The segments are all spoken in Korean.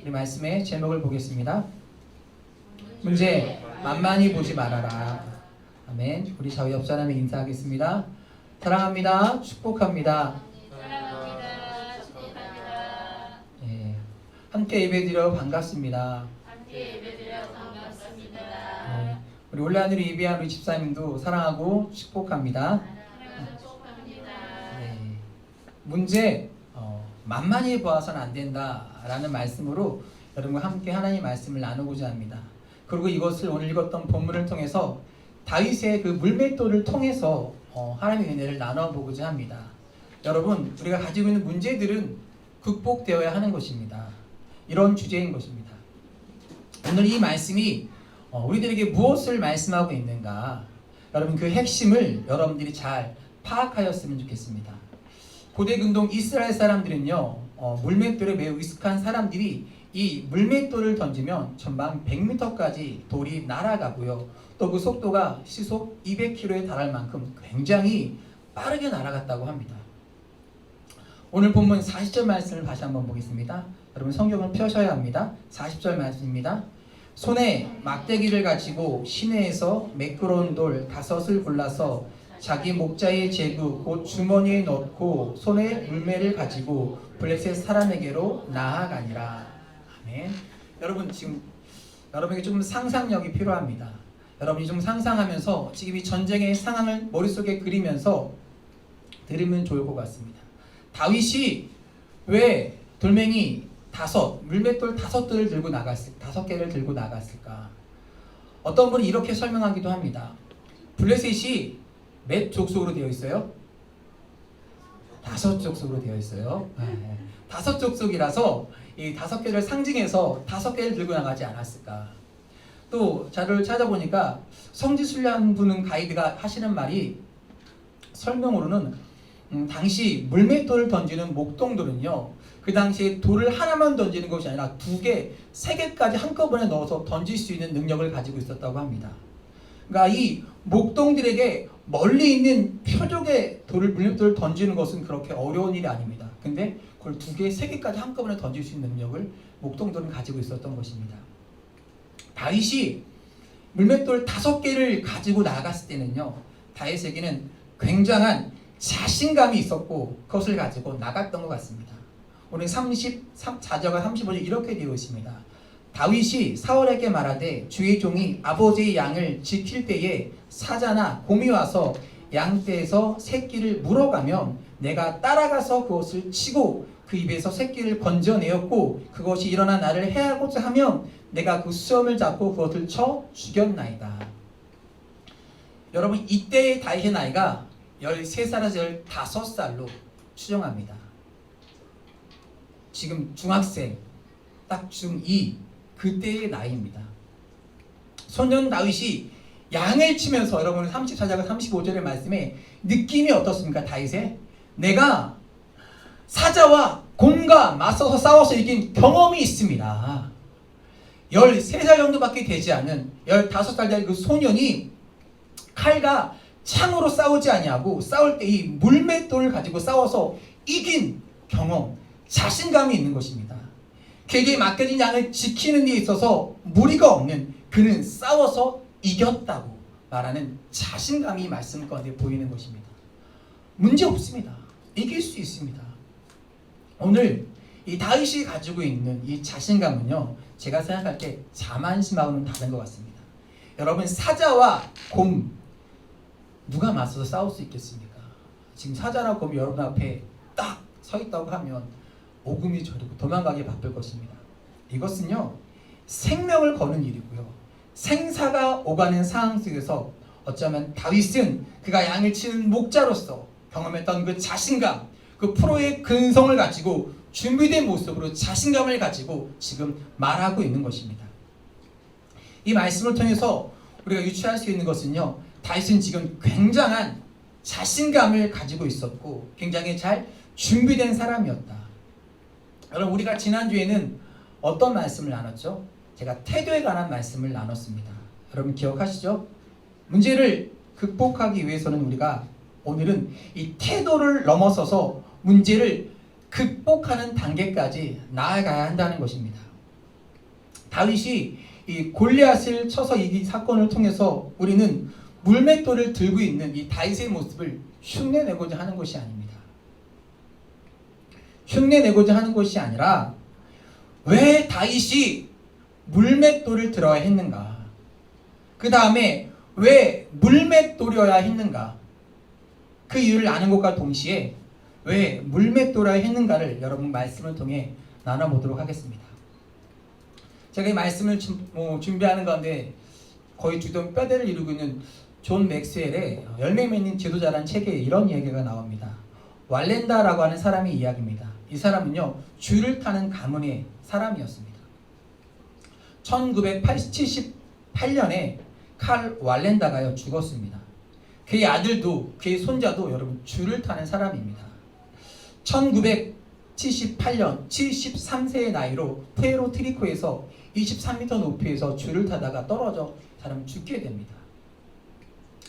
우리 말씀의 제목을 보겠습니다. 문제, 만만히 보지 말아라. 아멘. 우리 저희 옆 사람에 인사하겠습니다. 사랑합니다. 축복합니다. 사랑합니다. 축복합니다. 예, 함께 예배드려 반갑습니다. 함께 예배드려 반갑습니다. 예, 우리 올레하늘 예배한 우리 집사님도 사랑하고 축복합니다. 사랑하고 축복합니다. 예, 문제, 만만히 보아서는 안 된다라는 말씀으로 여러분과 함께 하나님의 말씀을 나누고자 합니다. 그리고 이것을 오늘 읽었던 본문을 통해서 다윗의 그 물맷돌을 통해서 하나님의 은혜를 나눠보고자 합니다. 여러분, 우리가 가지고 있는 문제들은 극복되어야 하는 것입니다. 이런 주제인 것입니다. 오늘 이 말씀이 우리들에게 무엇을 말씀하고 있는가, 여러분 그 핵심을 여러분들이 잘 파악하였으면 좋겠습니다. 고대 근동 이스라엘 사람들은요, 물맷돌에 매우 익숙한 사람들이 이 물맷돌을 던지면 전방 100m까지 돌이 날아가고요. 또 그 속도가 시속 200km에 달할 만큼 굉장히 빠르게 날아갔다고 합니다. 오늘 본문 40절 말씀을 다시 한번 보겠습니다. 여러분 성경을 펴셔야 합니다. 40절 말씀입니다. 손에 막대기를 가지고 시내에서 매끄러운 돌 5을 골라서 자기 목자의 제구 곧 주머니에 넣고 손에 물매를 가지고 블레셋 사람에게로 나아가니라. 아멘. 여러분, 지금 여러분에게 좀 상상력이 필요합니다. 여러분이 좀 상상하면서 지금 이 전쟁의 상황을 머릿속에 그리면서 들으면 좋을 것 같습니다. 다윗이 왜 돌멩이 물맷돌 5개를 들고 나갔을까? 어떤 분이 이렇게 설명하기도 합니다. 블레셋이 몇 족속으로 되어 있어요? 5족속으로 되어 있어요. 5족속이라서 이 5개를 상징해서 5개를 들고 나가지 않았을까? 또 자료를 찾아보니까 성지순례한 분은 가이드가 하시는 말이, 설명으로는 당시 물맷돌을 던지는 목동들은요, 그 당시에 돌을 하나만 던지는 것이 아니라 2개, 3개까지 한꺼번에 넣어서 던질 수 있는 능력을 가지고 있었다고 합니다. 그러니까 이 목동들에게 멀리 있는 표적의 물맷돌을 던지는 것은 그렇게 어려운 일이 아닙니다. 근데 그걸 2개, 3개까지 한꺼번에 던질 수 있는 능력을 목동들은 가지고 있었던 것입니다. 다윗이 물맷돌 5개를 가지고 나갔을 때는요, 다윗에게는 굉장한 자신감이 있었고 그것을 가지고 나갔던 것 같습니다. 오늘 34절과 35절 이렇게 되어 있습니다. 다윗이 사울에게 말하되 주의 종이 아버지의 양을 지킬 때에 사자나 곰이 와서 양떼에서 새끼를 물어가면 내가 따라가서 그것을 치고 그 입에서 새끼를 건져내었고 그것이 일어나 나를 해하고자 하면 내가 그 수염을 잡고 그것을 쳐 죽였나이다. 여러분, 이때의 다윗의 나이가 13살에서 15살로 추정합니다. 지금 중학생, 딱 중2, 그때의 나이입니다. 소년 다윗이 양을 치면서, 여러분 34절과 35절의 말씀에 느낌이 어떻습니까? 다윗의, 내가 사자와 곰과 맞서서 싸워서 이긴 경험이 있습니다. 13살 정도밖에 되지 않은 15살짜리 그 소년이 칼과 창으로 싸우지 아니하고 싸울 때 이 물맷돌을 가지고 싸워서 이긴 경험, 자신감이 있는 것입니다. 그에게 맡겨진 양을 지키는 데 있어서 무리가 없는, 그는 싸워서 이겼다고 말하는 자신감이 말씀 가운데 보이는 것입니다. 문제 없습니다. 이길 수 있습니다. 오늘 이 다윗이 가지고 있는 이 자신감은요, 제가 생각할 때 자만심하고는 다른 것 같습니다. 여러분, 사자와 곰 누가 맞서서 싸울 수 있겠습니까? 지금 사자나 곰이 여러분 앞에 딱 서 있다고 하면 오금이 저리고 도망가기 바쁠 것입니다. 이것은요, 생명을 거는 일이고요, 생사가 오가는 상황 속에서 어쩌면 다윗은 그가 양을 치는 목자로서 경험했던 그 자신감, 그 프로의 근성을 가지고 준비된 모습으로 자신감을 가지고 지금 말하고 있는 것입니다. 이 말씀을 통해서 우리가 유추할 수 있는 것은요, 다윗은 지금 굉장한 자신감을 가지고 있었고 굉장히 잘 준비된 사람이었다. 여러분, 우리가 지난주에는 어떤 말씀을 나눴죠? 제가 태도에 관한 말씀을 나눴습니다. 여러분 기억하시죠? 문제를 극복하기 위해서는 우리가 오늘은 이 태도를 넘어서서 문제를 극복하는 단계까지 나아가야 한다는 것입니다. 다윗이 이 골리앗을 쳐서 이긴 사건을 통해서 우리는 물맷돌을 들고 있는 이 다윗의 모습을 흉내내고자 하는 것이 아닙니다. 흉내내고자 하는 것이 아니라 왜 다윗이 물맷돌을 들어야 했는가? 그 다음에 왜 물맷돌이어야 했는가? 그 이유를 아는 것과 동시에 왜 물맷돌이어야 했는가를 여러분 말씀을 통해 나눠보도록 하겠습니다. 제가 이 말씀을 준비하는 가운데 거의 주동 뼈대를 이루고 있는 존 맥스웰의 열매 맺는 지도자라는 책에 이런 얘기가 나옵니다. 왈렌다라고 하는 사람의 이야기입니다. 이 사람은요, 줄을 타는 가문의 사람이었습니다. 1978년에 칼 왈렌다가요 죽었습니다. 그의 아들도 그의 손자도 여러분 줄을 타는 사람입니다. 1978년 73세의 나이로 푸에로 트리코에서 23m 높이에서 줄을 타다가 떨어져 사람 죽게 됩니다.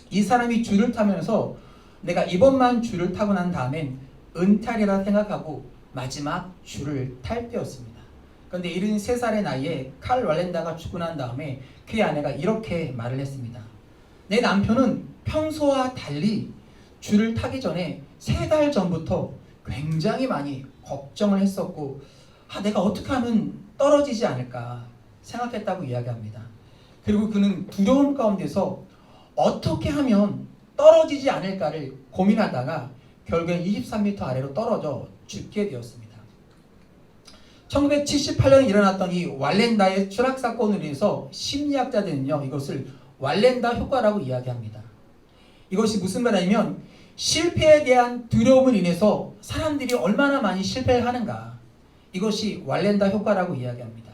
이 사람이 줄을 타면서 내가 이번만 줄을 타고 난 다음엔 은퇴하리라 생각하고 마지막 줄을 탈 때였습니다. 그런데 73살의 나이에 칼 왈렌다가 죽고 난 다음에 그의 아내가 이렇게 말을 했습니다. 내 남편은 평소와 달리 줄을 타기 전에 3달 전부터 굉장히 많이 걱정을 했었고 내가 어떻게 하면 떨어지지 않을까 생각했다고 이야기합니다. 그리고 그는 두려움 가운데서 어떻게 하면 떨어지지 않을까를 고민하다가 결국엔 23m 아래로 떨어져 죽게 되었습니다. 1978년에 일어났던 이 왈렌다의 추락 사건으로 인해서 심리학자들은요, 이것을 왈렌다 효과라고 이야기합니다. 이것이 무슨 말이냐면 실패에 대한 두려움을 인해서 사람들이 얼마나 많이 실패를 하는가, 이것이 왈렌다 효과라고 이야기합니다.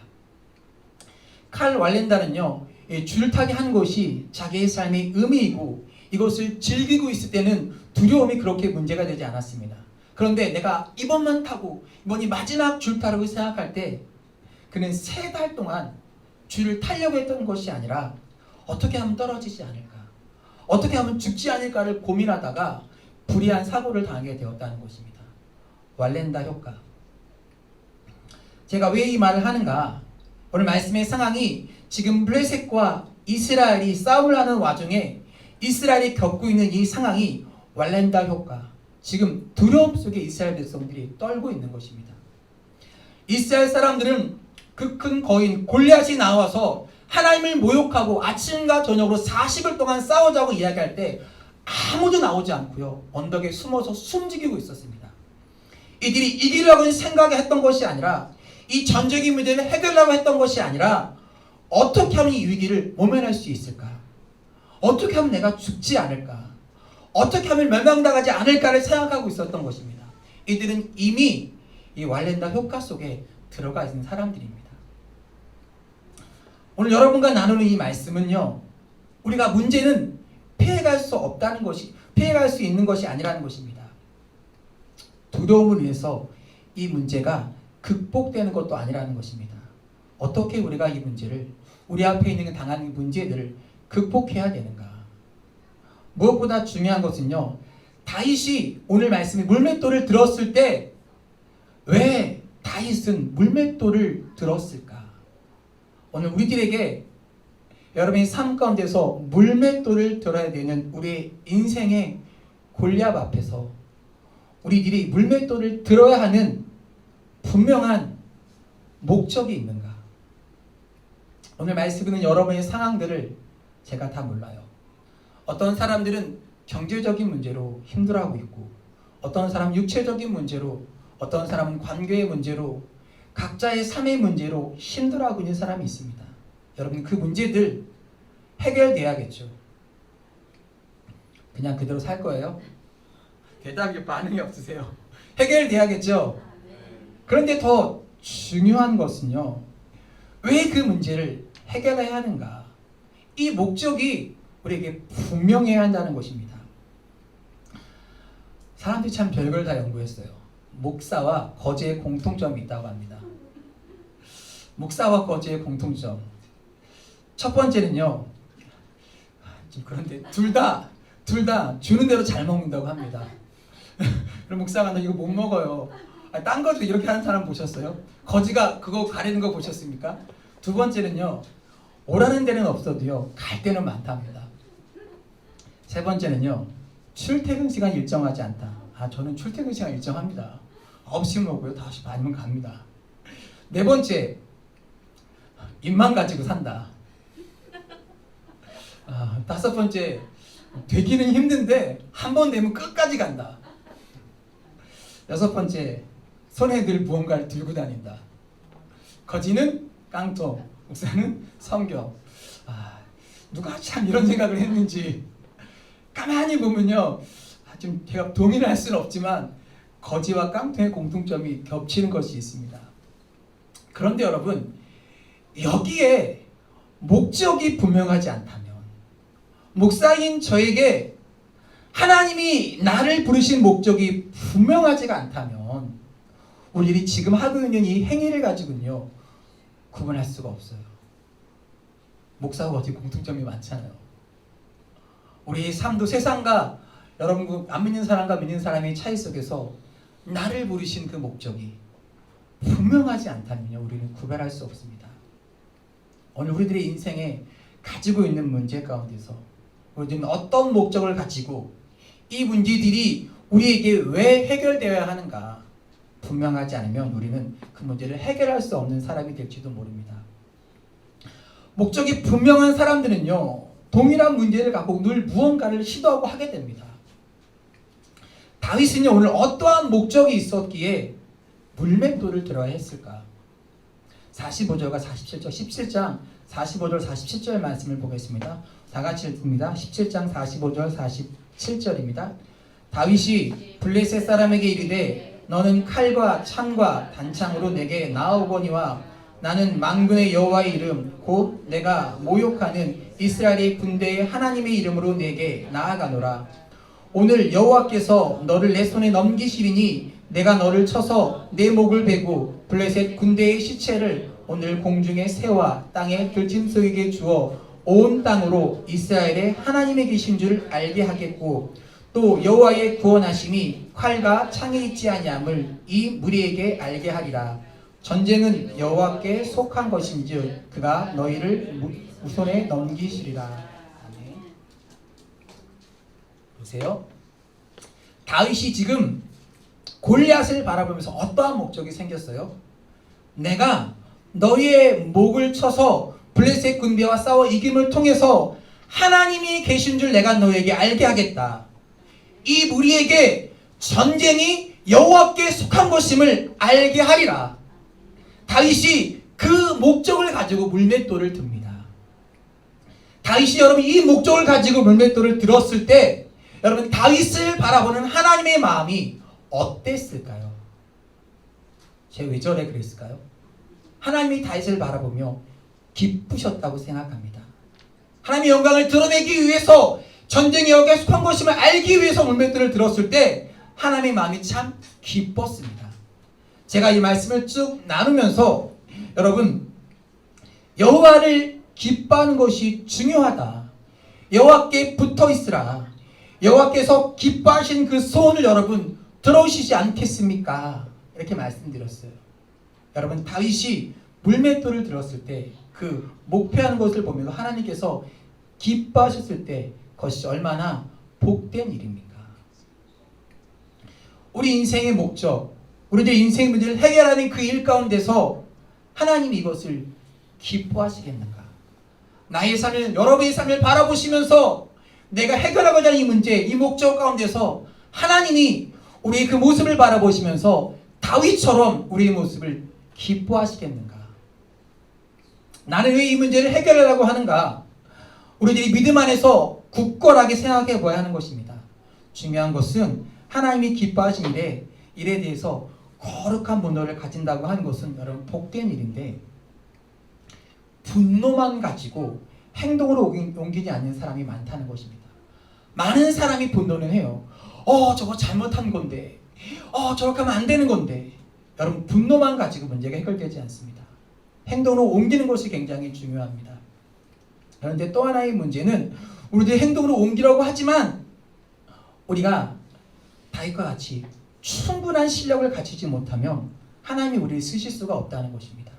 칼 왈렌다는요, 줄타기 한 것이 자기의 삶의 의미이고 이것을 즐기고 있을 때는 두려움이 그렇게 문제가 되지 않았습니다. 그런데 내가 이번만 타고 이번이 마지막 줄타라고 생각할 때 그는 3달 동안 줄을 타려고 했던 것이 아니라 어떻게 하면 떨어지지 않을까, 어떻게 하면 죽지 않을까를 고민하다가 불의한 사고를 당하게 되었다는 것입니다. 왈렌다 효과. 제가 왜 이 말을 하는가? 오늘 말씀의 상황이 지금 블레셋과 이스라엘이 싸움을 하는 와중에 이스라엘이 겪고 있는 이 상황이 왈렌다 효과, 지금 두려움 속에 이스라엘 백성들이 떨고 있는 것입니다. 이스라엘 사람들은 그 큰 거인 골리앗이 나와서 하나님을 모욕하고 아침과 저녁으로 40일 동안 싸우자고 이야기할 때 아무도 나오지 않고요, 언덕에 숨어서 숨지기고 있었습니다. 이들이 이기려고 생각했던 것이 아니라, 이 전적인 문제를 해결하려고 했던 것이 아니라 어떻게 하면 이 위기를 모면할 수 있을까, 어떻게 하면 내가 죽지 않을까, 어떻게 하면 멸망당하지 않을까를 생각하고 있었던 것입니다. 이들은 이미 이 왈렌다 효과 속에 들어가 있는 사람들입니다. 오늘 여러분과 나누는 이 말씀은요, 우리가 문제는 피해갈 수 없다는 것이, 피해갈 수 있는 것이 아니라는 것입니다. 두려움을 위해서 이 문제가 극복되는 것도 아니라는 것입니다. 어떻게 우리가 이 문제를, 우리 앞에 있는 당하는 문제들을 극복해야 되는가? 무엇보다 중요한 것은요, 다윗이 오늘 말씀에 물맷돌을 들었을 때 왜 다윗은 물맷돌을 들었을까? 오늘 우리들에게 여러분의 삶 가운데서 물맷돌을 들어야 되는 우리의 인생의 골리앗 앞에서 우리들이 물맷돌을 들어야 하는 분명한 목적이 있는가? 오늘 말씀은 여러분의 상황들을 제가 다 몰라요. 어떤 사람들은 경제적인 문제로 힘들어하고 있고, 어떤 사람은 육체적인 문제로, 어떤 사람은 관계의 문제로, 각자의 삶의 문제로 힘들어하고 있는 사람이 있습니다. 여러분, 그 문제들 해결돼야겠죠. 그냥 그대로 살 거예요? 대답에 반응이 없으세요. 해결돼야겠죠. 그런데 더 중요한 것은요, 왜 그 문제를 해결해야 하는가? 이 목적이 우리에게 분명해야 한다는 것입니다. 사람들이 참 별걸 다 연구했어요. 목사와 거제의 공통점이 있다고 합니다. 목사와 거제의 공통점. 첫 번째는요, 좀 그런데 둘 다 주는 대로 잘 먹는다고 합니다. 그럼 목사가 너 이거 못 먹어요. 딴 것도 이렇게 하는 사람 보셨어요? 거지가 그거 가리는 거 보셨습니까? 두 번째는요, 오라는 데는 없어도요, 갈 데는 많답니다. 세 번째는요, 출퇴근 시간 일정하지 않다. 저는 출퇴근 시간 일정합니다. 9시면 오고요, 5시 반이면 갑니다. 네 번째, 입만 가지고 산다. 다섯 번째, 되기는 힘든데 한 번 되면 끝까지 간다. 여섯 번째, 손에 늘 무언가를 들고 다닌다. 거지는 깡통, 목사는 성경. 누가 참 이런 생각을 했는지 가만히 보면요, 좀 제가 동의를 할 수는 없지만 거지와 깡통의 공통점이 겹치는 것이 있습니다. 그런데 여러분, 여기에 목적이 분명하지 않다면, 목사인 저에게 하나님이 나를 부르신 목적이 분명하지가 않다면, 우리들이 지금 하고 있는 이 행위를 가지고는요, 구분할 수가 없어요. 목사하고 어떻게 공통점이 많잖아요. 우리 삶도 세상과 여러분, 안 믿는 사람과 믿는 사람의 차이 속에서 나를 부르신 그 목적이 분명하지 않다면요, 우리는 구별할 수 없습니다. 오늘 우리들의 인생에 가지고 있는 문제 가운데서 우리들은 어떤 목적을 가지고 이 문제들이 우리에게 왜 해결되어야 하는가 분명하지 않으면 우리는 그 문제를 해결할 수 없는 사람이 될지도 모릅니다. 목적이 분명한 사람들은요, 동일한 문제를 갖고 늘 무언가를 시도하고 하게 됩니다. 다윗은요, 오늘 어떠한 목적이 있었기에 물맷돌을 들어야 했을까? 45절과 47절, 17장 45절 47절 말씀을 보겠습니다. 다 같이 읽습니다. 17장 45절 47절입니다. 다윗이 블레셋 사람에게 이르되 너는 칼과 창과 단창으로 내게 나아오거니와 나는 만군의 여호와의 이름 곧 내가 모욕하는 이스라엘의 군대의 하나님의 이름으로 내게 나아가노라. 오늘 여호와께서 너를 내 손에 넘기시리니 내가 너를 쳐서 내 목을 베고 블레셋 군대의 시체를 오늘 공중의 새와 땅의 들짐승에게 주어 온 땅으로 이스라엘의 하나님의 계신 줄 알게 하겠고 또 여호와의 구원하심이 칼과 창에 있지 아니함을 이 무리에게 알게 하리라. 전쟁은 여호와께 속한 것인즉 그가 너희를 우손에 넘기시리라. 아멘. 보세요. 다윗이 지금 골리앗을 바라보면서 어떠한 목적이 생겼어요? 내가 너희의 목을 쳐서 블레셋 군대와 싸워 이김을 통해서 하나님이 계신 줄 내가 너희에게 알게 하겠다. 이 무리에게 전쟁이 여호와께 속한 것임을 알게 하리라. 다윗이 그 목적을 가지고 물맷돌을 듭니다. 다윗이 여러분 이 목적을 가지고 물맷돌을 들었을 때 여러분 다윗을 바라보는 하나님의 마음이 어땠을까요? 제가 왜 저래 그랬을까요? 하나님이 다윗을 바라보며 기쁘셨다고 생각합니다. 하나님의 영광을 드러내기 위해서 전쟁이 여호와께 속한 것임을 알기 위해서 물맷돌을 들었을 때 하나님의 마음이 참 기뻤습니다. 제가 이 말씀을 쭉 나누면서 여러분 여호와를 기뻐하는 것이 중요하다. 여호와께 붙어 있으라. 여호와께서 기뻐하신 그 소원을 여러분 들어오시지 않겠습니까? 이렇게 말씀드렸어요. 여러분 다윗이 물맷돌을 들었을 때 그 목표하는 것을 보면서 하나님께서 기뻐하셨을 때 그것이 얼마나 복된 일입니까? 우리 인생의 목적, 우리들 인생의 문제를 해결하는 그 일 가운데서 하나님이 이것을 기뻐하시겠는가? 나의 삶을, 여러분의 삶을 바라보시면서 내가 해결하고자 하는 이 문제, 이 목적 가운데서 하나님이 우리의 그 모습을 바라보시면서 다윗처럼 우리의 모습을 기뻐하시겠는가? 나는 왜 이 문제를 해결하려고 하는가? 우리들이 믿음 안에서 굳건하게 생각해 보아야 하는 것입니다. 중요한 것은 하나님이 기뻐하신 일에 대해서 거룩한 분노를 가진다고 하는 것은 여러분 복된 일인데 분노만 가지고 행동으로 옮기지 않는 사람이 많다는 것입니다. 많은 사람이 분노는 해요. 저거 잘못한 건데, 저렇게 하면 안 되는 건데. 여러분 분노만 가지고 문제가 해결되지 않습니다. 행동으로 옮기는 것이 굉장히 중요합니다. 그런데 또 하나의 문제는 우리들이 행동으로 옮기려고 하지만 우리가 다윗과 같이 충분한 실력을 갖추지 못하면 하나님이 우리를 쓰실 수가 없다는 것입니다.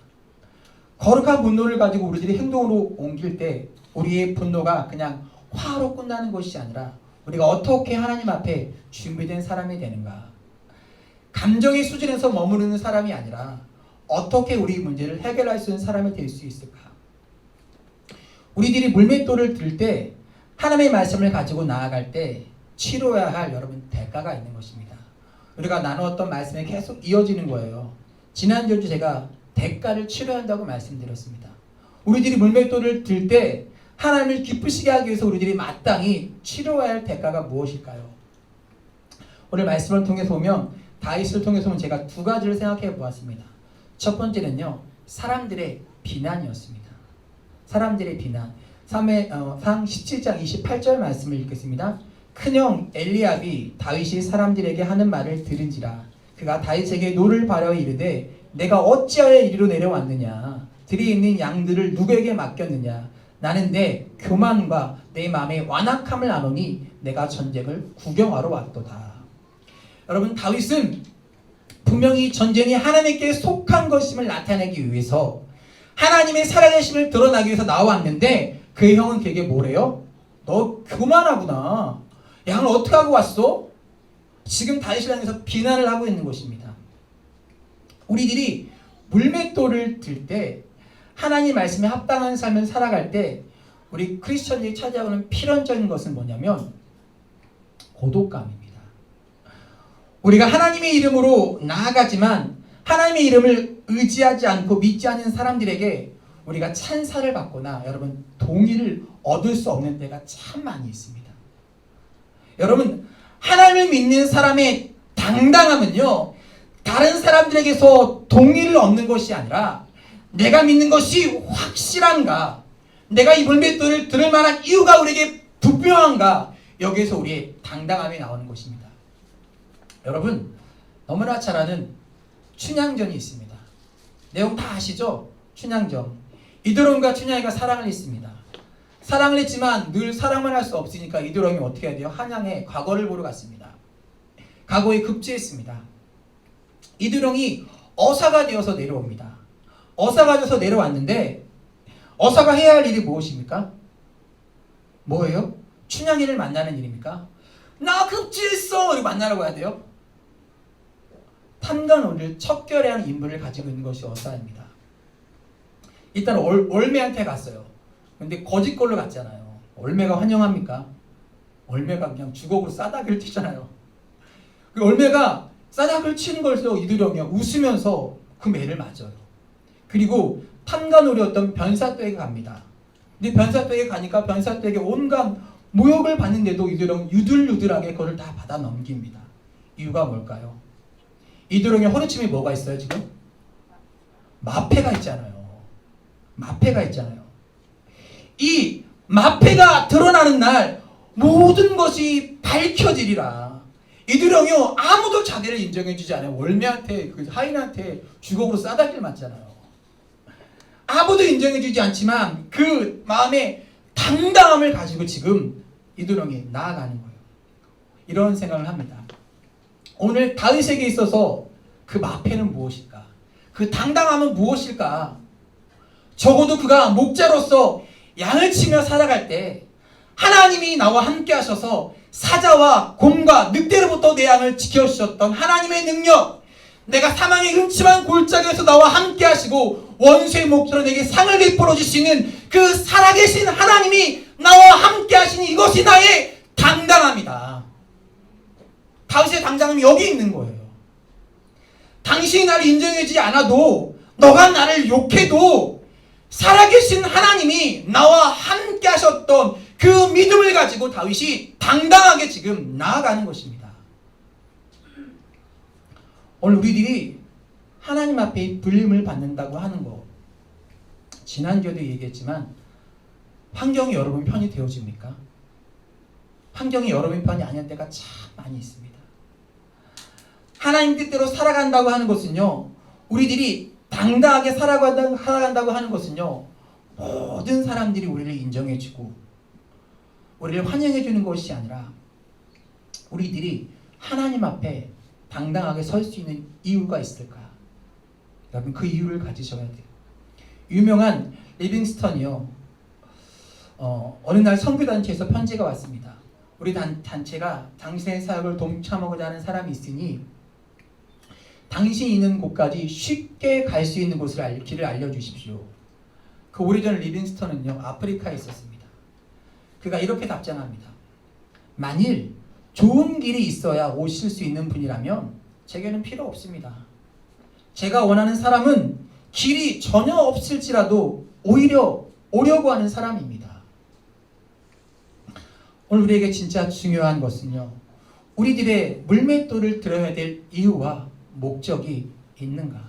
거룩한 분노를 가지고 우리들이 행동으로 옮길 때 우리의 분노가 그냥 화로 끝나는 것이 아니라 우리가 어떻게 하나님 앞에 준비된 사람이 되는가, 감정의 수준에서 머무르는 사람이 아니라 어떻게 우리 문제를 해결할 수 있는 사람이 될 수 있을까. 우리들이 물맷돌을 들 때 하나님의 말씀을 가지고 나아갈 때 치러야 할 여러분 대가가 있는 것입니다. 우리가 나누었던 말씀이 계속 이어지는 거예요. 지난주 제가 대가를 치러야 한다고 말씀드렸습니다. 우리들이 물맷돌을 들 때 하나님을 기쁘시게 하기 위해서 우리들이 마땅히 치러야 할 대가가 무엇일까요? 오늘 말씀을 통해서 보면, 다윗을 통해서 보면 제가 두 가지를 생각해 보았습니다. 첫 번째는요, 사람들의 비난이었습니다. 사람들의 비난. 상 17장 28절 말씀을 읽겠습니다. 큰형 엘리압이 다윗이 사람들에게 하는 말을 들은지라 그가 다윗에게 노를 바라어 이르되 내가 어찌하여 이리로 내려왔느냐, 들에 있는 양들을 누구에게 맡겼느냐, 나는 내 교만과 내 마음의 완악함을 아노니 내가 전쟁을 구경하러 왔도다. 여러분, 다윗은 분명히 전쟁이 하나님께 속한 것임을 나타내기 위해서, 하나님의 살아계심을 드러나기 위해서 나왔는데 그 형은 그에게 뭐래요? 너 교만하구나. 양을 어떻게 하고 왔어? 지금 다윗을 향해서 비난을 하고 있는 것입니다. 우리들이 물맷돌을 들 때, 하나님 말씀에 합당한 삶을 살아갈 때 우리 크리스천들이 찾아오는 필연적인 것은 뭐냐면 고독감입니다. 우리가 하나님의 이름으로 나아가지만 하나님의 이름을 의지하지 않고 믿지 않는 사람들에게 우리가 찬사를 받거나 여러분 동의를 얻을 수 없는 때가 참 많이 있습니다. 여러분, 하나님을 믿는 사람의 당당함은요, 다른 사람들에게서 동의를 얻는 것이 아니라 내가 믿는 것이 확실한가, 내가 이 물맷돌을 들을 만한 이유가 우리에게 분명한가, 여기에서 우리의 당당함이 나오는 것입니다. 여러분, 너무나 잘 아는 춘향전이 있습니다. 내용 다 아시죠? 춘향전. 이도령과 춘향이가 사랑을 했습니다. 사랑을 했지만 늘 사랑만 할 수 없으니까 이도령이 어떻게 해야 돼요? 한양에 과거를 보러 갔습니다. 과거에 급제했습니다. 이도령이 어사가 되어서 내려옵니다. 어사가 되어서 내려왔는데 어사가 해야 할 일이 무엇입니까? 뭐예요? 춘향이를 만나는 일입니까? 나 급제했어! 이렇게 만나라고 해야 돼요? 탄간오를 척결해야 인물을 가지고 있는 것이 어사입니다. 일단 올매한테 갔어요. 근데 거짓걸로 갔잖아요. 올매가 환영합니까? 올매가 그냥 주걱으로 싸다기를 치잖아요. 그 올매가 싸다기를 치는 걸서 이두령이 웃으면서 그 매를 맞아요. 그리고 탄간오리였던 변사또에게 갑니다. 근데 변사또에게 가니까 변사또에게 온갖 모욕을 받는데도 이두령 유들유들하게 그걸 다 받아 넘깁니다. 이유가 뭘까요? 이두령의 허리춤에 뭐가 있어요 지금? 마패가 있잖아요. 마패가 있잖아요. 이 마패가 드러나는 날 모든 것이 밝혀지리라. 이두령이요, 아무도 자기를 인정해주지 않아요. 월매한테, 그 하인한테 주걱으로 싸다기를 맞잖아요. 아무도 인정해주지 않지만 그 마음에 당당함을 가지고 지금 이두령이 나아가는 거예요. 이런 생각을 합니다. 오늘 다윗에게 있어서 그 마패는 무엇일까? 그 당당함은 무엇일까? 적어도 그가 목자로서 양을 치며 살아갈 때 하나님이 나와 함께 하셔서 사자와 곰과 늑대로부터 내 양을 지켜주셨던 하나님의 능력, 내가 사망의 음침한 골짜기에서 나와 함께 하시고 원수의 목소리로 내게 상을 베풀어 주시는 그 살아계신 하나님이 나와 함께 하시니 이것이 나의 당당함이다. 다윗의 당당함이 여기 있는 거예요. 당신이 나를 인정해주지 않아도, 너가 나를 욕해도 살아계신 하나님이 나와 함께 하셨던 그 믿음을 가지고 다윗이 당당하게 지금 나아가는 것입니다. 오늘 우리들이 하나님 앞에 불림을 받는다고 하는 거, 지난주에도 얘기했지만 환경이 여러분 편이 되어집니까? 환경이 여러분 편이 아닌 때가 참 많이 있습니다. 하나님 뜻대로 살아간다고 하는 것은요, 우리들이 당당하게 살아간다고 하는 것은요, 모든 사람들이 우리를 인정해주고 우리를 환영해주는 것이 아니라 우리들이 하나님 앞에 당당하게 설 수 있는 이유가 있을까? 여러분, 그 이유를 가지셔야 돼요. 유명한 리빙스턴이요. 어느 날 선교단체에서 편지가 왔습니다. 우리 단체가 당신의 사역을 동참하고자 하는 사람이 있으니 당신이 있는 곳까지 쉽게 갈 수 있는 길을 알려주십시오. 그 오래전 리빙스턴은요, 아프리카에 있었습니다. 그가 이렇게 답장합니다. 만일 좋은 길이 있어야 오실 수 있는 분이라면 제게는 필요 없습니다. 제가 원하는 사람은 길이 전혀 없을지라도 오히려 오려고 하는 사람입니다. 오늘 우리에게 진짜 중요한 것은요, 우리들의 물맷돌을 들어야 될 이유와 목적이 있는가?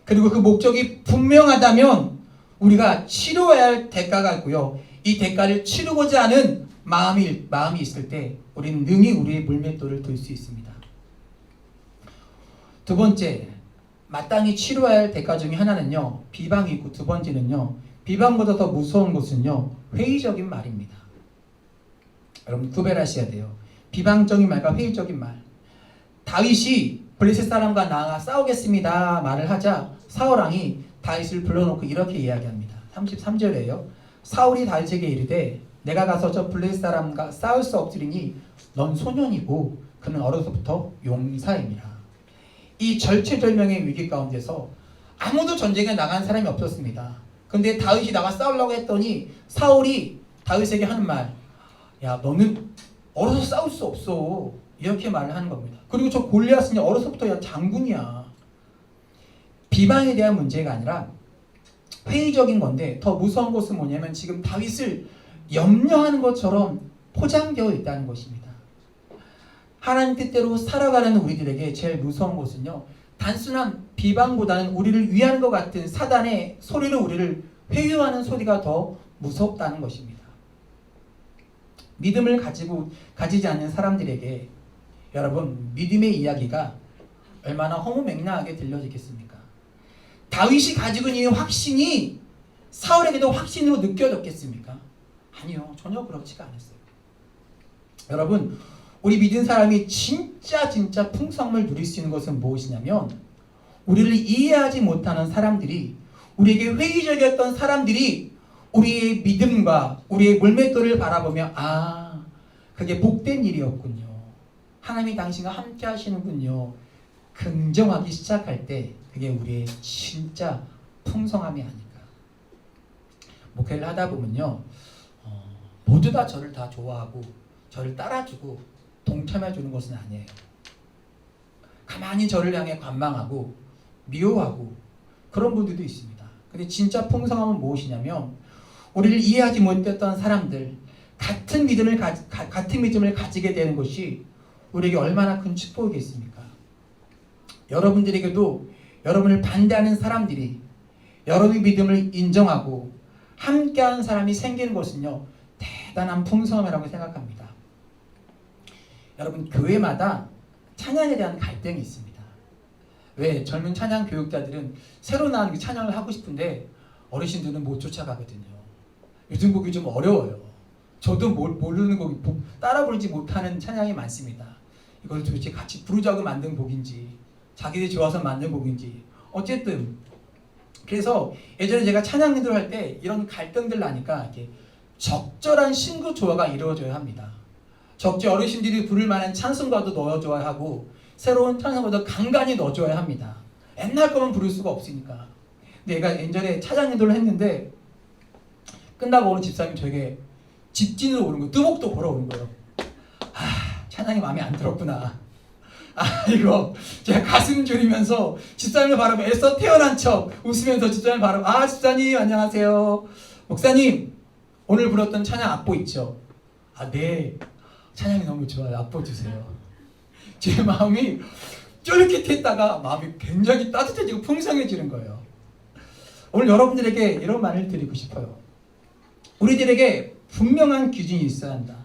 그리고 그 목적이 분명하다면 우리가 치러야 할 대가가 있고요, 이 대가를 치르고자 하는 마음이 있을 때 우리는 능히 우리의 물맷돌을 들 수 있습니다. 두 번째, 마땅히 치러야 할 대가 중에 하나는요, 비방이고, 두 번째는요, 비방보다 더 무서운 것은요, 회의적인 말입니다. 여러분 구별하셔야 돼요. 비방적인 말과 회의적인 말. 다윗이 블레셋 사람과 나아가 싸우겠습니다 말을 하자 사울 왕이 다윗을 불러놓고 이렇게 이야기합니다. 33절에요. 사울이 다윗에게 이르되 내가 가서 저 블레셋 사람과 싸울 수 없으리니 넌 소년이고 그는 어려서부터 용사임이라. 이 절체절명의 위기 가운데서 아무도 전쟁에 나간 사람이 없었습니다. 근데 다윗이 나가 싸우려고 했더니 사울이 다윗에게 하는 말, 야 너는 어려서 싸울 수 없어, 이렇게 말을 하는 겁니다. 그리고 저 골리앗은 어려서부터 야 장군이야. 비방에 대한 문제가 아니라 회의적인 건데, 더 무서운 것은 뭐냐면 지금 다윗을 염려하는 것처럼 포장되어 있다는 것입니다. 하나님 뜻대로 살아가는 우리들에게 제일 무서운 것은요, 단순한 비방보다는 우리를 위하는 것 같은 사단의 소리로 우리를 회유하는 소리가 더 무섭다는 것입니다. 믿음을 가지지 않는 사람들에게 여러분 믿음의 이야기가 얼마나 허무맹랑하게 들려지겠습니까? 다윗이 가지고 있는 확신이 사울에게도 확신으로 느껴졌겠습니까? 아니요, 전혀 그렇지가 않았어요. 여러분, 우리 믿은 사람이 진짜 풍성함을 누릴 수 있는 것은 무엇이냐면, 우리를 이해하지 못하는 사람들이, 우리에게 회의적이었던 사람들이 우리의 믿음과 우리의 물맷돌을 바라보며 아, 그게 복된 일이었군요, 하나님이 당신과 함께 하시는군요, 긍정하기 시작할 때 그게 우리의 진짜 풍성함이 아닐까. 목회를 하다 보면요, 모두 다 저를 다 좋아하고 저를 따라주고 동참해주는 것은 아니에요. 가만히 저를 향해 관망하고 미워하고 그런 분들도 있습니다. 근데 진짜 풍성함은 무엇이냐면, 우리를 이해하지 못했던 사람들, 같은 믿음을 가지게 되는 것이 우리에게 얼마나 큰 축복이겠습니까? 여러분들에게도 여러분을 반대하는 사람들이 여러분의 믿음을 인정하고 함께하는 사람이 생기는 것은요, 대단한 풍성함이라고 생각합니다. 여러분, 교회마다 찬양에 대한 갈등이 있습니다. 왜? 젊은 찬양 교육자들은 새로 나온 그 찬양을 하고 싶은데 어르신들은 못 쫓아가거든요. 요즘 곡이 좀 어려워요. 저도 모르는 곡이 따라 부르지 못하는 찬양이 많습니다. 이걸 도대체 같이 부르자고 만든 곡인지 자기들이 좋아서 만든 곡인지, 어쨌든 그래서 예전에 제가 찬양 인도를 할 때 이런 갈등들 나니까 이렇게 적절한 신구 조화가 이루어져야 합니다. 어르신들이 부를 만한 찬송가도 넣어줘야 하고 새로운 찬송가도 간간히 넣어줘야 합니다. 옛날 거만 부를 수가 없으니까. 근데 내가 예전에 찬양 인도를 했는데 끝나고 오는 집사님이 저에게 집진으로 오는 거예요. 뜨복도 걸어 오는 거예요. 아, 찬양이 마음에 안 들었구나. 아, 이거 제가 가슴 졸이면서 집사님을 바라보며 애써 태어난 척 웃으면서 집사님을 바라보며, 아, 집사님 안녕하세요. 목사님, 오늘 불렀던 찬양 악보 있죠? 아, 네. 찬양이 너무 좋아요. 악보 주세요. 제 마음이 쫄깃했다가 마음이 굉장히 따뜻해지고 풍성해지는 거예요. 오늘 여러분들에게 이런 말을 드리고 싶어요. 우리들에게 분명한 기준이 있어야 한다.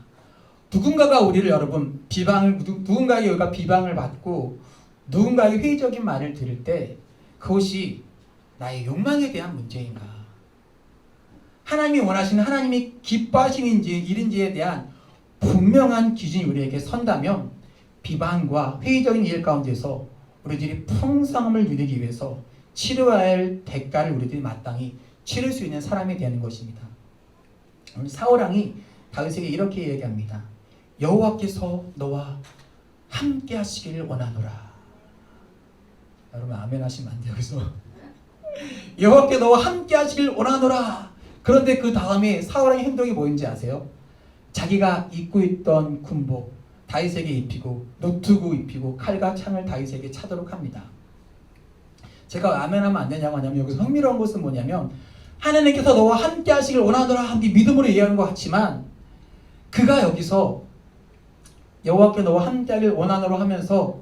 누군가가 우리를, 여러분, 누군가에게 우리가 비방을 받고 누군가의 회의적인 말을 들을 때 그것이 나의 욕망에 대한 문제인가, 하나님이 원하시는, 하나님이 기뻐하시는 일인지에 대한 분명한 기준이 우리에게 선다면 비방과 회의적인 일 가운데서 우리들이 풍성함을 누리기 위해서 치러야 할 대가를 우리들이 마땅히 치를 수 있는 사람이 되는 것입니다. 오늘 사울왕이 다윗에게 이렇게 얘기합니다. 여호와께서 너와 함께 하시기를 원하노라. 여러분 아멘 하시면 안 돼요. 그래서 여호와께 너와 함께 하시길 원하노라. 그런데 그 다음에 사울왕의 행동이 뭐인지 아세요? 자기가 입고 있던 군복 다윗에게 입히고 노트구 입히고 칼과 창을 다윗에게 차도록 합니다. 제가 아멘 하면 안 되냐고 하냐면 여기서 흥미로운 것은 뭐냐면 하나님께서 너와 함께 하시길 원하노라 함께 믿음으로 얘기하는 것 같지만 그가 여기서 여호와께 너와 함께 하길 원하노라 하면서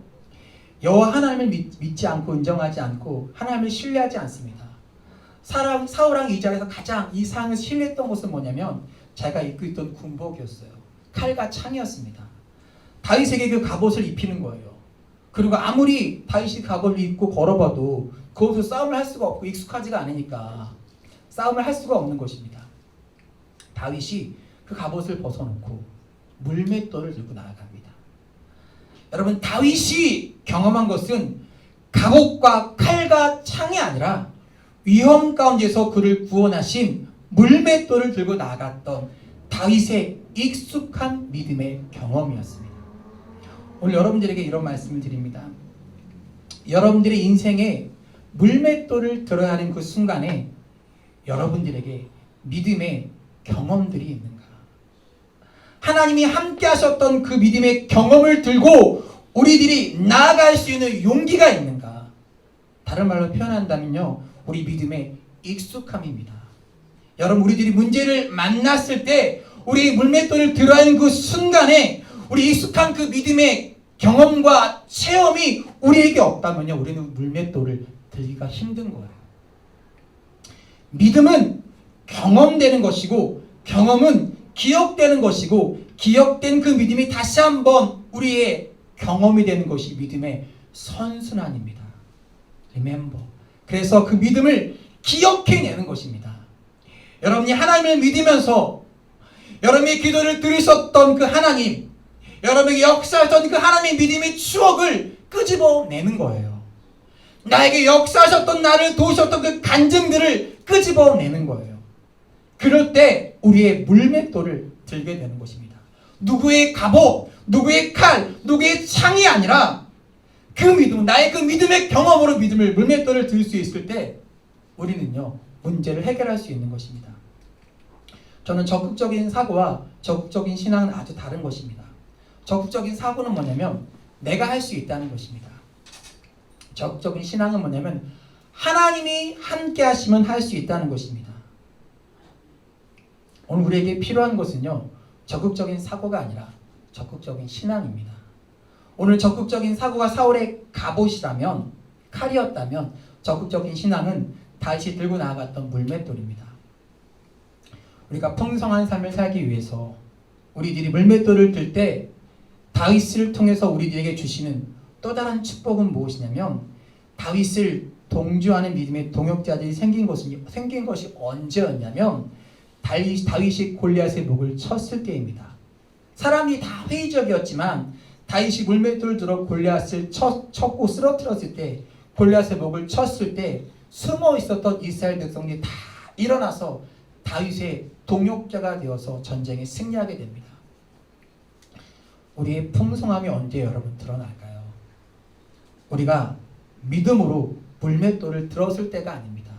여호와 하나님을 믿지 않고 인정하지 않고 하나님을 신뢰하지 않습니다. 사울왕이 이 자리에서 가장 이 상을 신뢰했던 것은 뭐냐면 자기가 입고 있던 군복이었어요. 칼과 창이었습니다. 다윗에게 그 갑옷을 입히는 거예요. 그리고 아무리 다윗이 갑옷을 입고 걸어봐도 그것을 싸움을 할 수가 없고 익숙하지가 않으니까 싸움을 할 수가 없는 것입니다. 다윗이 그 갑옷을 벗어놓고 물맷돌을 들고 나아갑니다. 여러분 다윗이 경험한 것은 갑옷과 칼과 창이 아니라 위험 가운데서 그를 구원하신 물맷돌을 들고 나아갔던 다윗의 익숙한 믿음의 경험이었습니다. 오늘 여러분들에게 이런 말씀을 드립니다. 여러분들의 인생에 물맷돌을 들어야 하는 그 순간에 여러분들에게 믿음의 경험들이 있는가? 하나님이 함께 하셨던 그 믿음의 경험을 들고 우리들이 나아갈 수 있는 용기가 있는가? 다른 말로 표현한다면요, 우리 믿음의 익숙함입니다. 여러분, 우리들이 문제를 만났을 때 우리 물맷돌을 들어야 하는 그 순간에 우리 익숙한 그 믿음의 경험과 체험이 우리에게 없다면요, 우리는 물맷돌을 들기가 힘든 거예요. 믿음은 경험되는 것이고 경험은 기억되는 것이고 기억된 그 믿음이 다시 한번 우리의 경험이 되는 것이 믿음의 선순환입니다. Remember. 그래서 그 믿음을 기억해내는 것입니다. 여러분이 하나님을 믿으면서 여러분의 기도를 들으셨던 그 하나님, 여러분에게 역사하셨던 그 하나님의 믿음의 추억을 끄집어내는 거예요. 나에게 역사하셨던 나를 도우셨던 그 간증들을 끄집어내는 거예요. 그럴 때 우리의 물맷돌을 들게 되는 것입니다. 누구의 갑옷, 누구의 칼, 누구의 창이 아니라 그 믿음, 나의 그 믿음의 경험으로 믿음을 물맷돌을 들 수 있을 때 우리는요, 문제를 해결할 수 있는 것입니다. 저는 적극적인 사고와 적극적인 신앙은 아주 다른 것입니다. 적극적인 사고는 뭐냐면 내가 할 수 있다는 것입니다. 적극적인 신앙은 뭐냐면 하나님이 함께 하시면 할 수 있다는 것입니다. 오늘 우리에게 필요한 것은요, 적극적인 사고가 아니라 적극적인 신앙입니다. 오늘 적극적인 사고가 사울의 갑옷이라면, 칼이었다면 적극적인 신앙은 다윗이 들고 나아갔던 물맷돌입니다. 우리가 풍성한 삶을 살기 위해서 우리들이 물맷돌을 들 때 다윗을 통해서 우리들에게 주시는 또 다른 축복은 무엇이냐면 다윗을 동조하는 믿음의 동역자들이 생긴 것이 언제였냐면 다윗이 골리앗의 목을 쳤을 때입니다. 사람이 다 회의적이었지만 다윗이 물맷돌을 들어 골리앗을 쳤고 쓰러뜨렸을 때, 골리앗의 목을 쳤을 때 숨어 있었던 이스라엘 백성들이 다 일어나서 다윗의 동역자가 되어서 전쟁에 승리하게 됩니다. 우리의 풍성함이 언제 여러분 드러날까요? 우리가 믿음으로 물맷돌을 들었을 때가 아닙니다.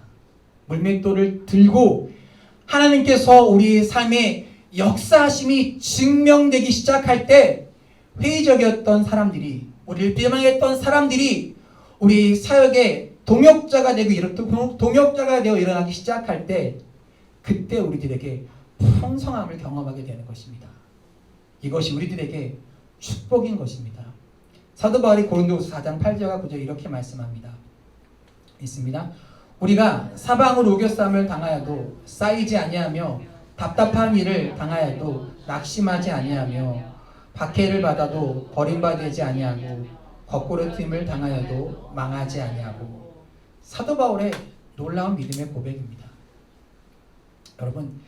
물맷돌을 들고 하나님께서 우리의 삶에 역사하심이 증명되기 시작할 때 회의적이었던 사람들이, 우리를 비방했던 사람들이 우리 사역의 동역자가 되어 일어나기 시작할 때 그때 우리들에게 풍성함을 경험하게 되는 것입니다. 이것이 우리들에게 축복인 것입니다. 사도 바울이 고린도후서 4장 8절과 9절 이렇게 말씀합니다. 있습니다. 우리가 사방으로 우겨싸움을 당하여도 쌓이지 아니하며 답답한 일을 당하여도 낙심하지 아니하며 박해를 받아도 버림받지 아니하고 거꾸로 튀임을 당하여도 망하지 아니하고. 사도 바울의 놀라운 믿음의 고백입니다. 여러분,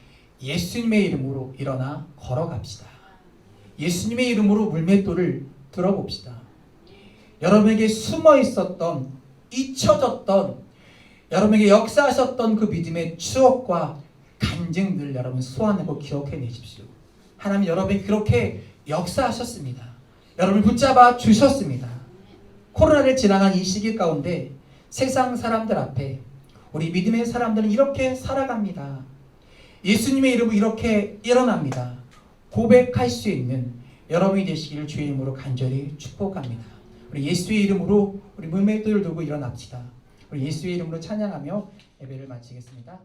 예수님의 이름으로 일어나 걸어갑시다. 예수님의 이름으로 물맷돌을 들어봅시다. 여러분에게 숨어 있었던, 잊혀졌던, 여러분에게 역사하셨던 그 믿음의 추억과 간증들 여러분 소환하고 기억해내십시오. 하나님 여러분이 그렇게 역사하셨습니다. 여러분을 붙잡아 주셨습니다. 코로나를 지나간 이 시기 가운데 세상 사람들 앞에 우리 믿음의 사람들은 이렇게 살아갑니다. 예수님의 이름으로 이렇게 일어납니다. 고백할 수 있는 여러분이 되시기를 주의 이름으로 간절히 축복합니다. 우리 예수의 이름으로 우리 문맥들을 두고 일어납시다. 우리 예수의 이름으로 찬양하며 예배를 마치겠습니다.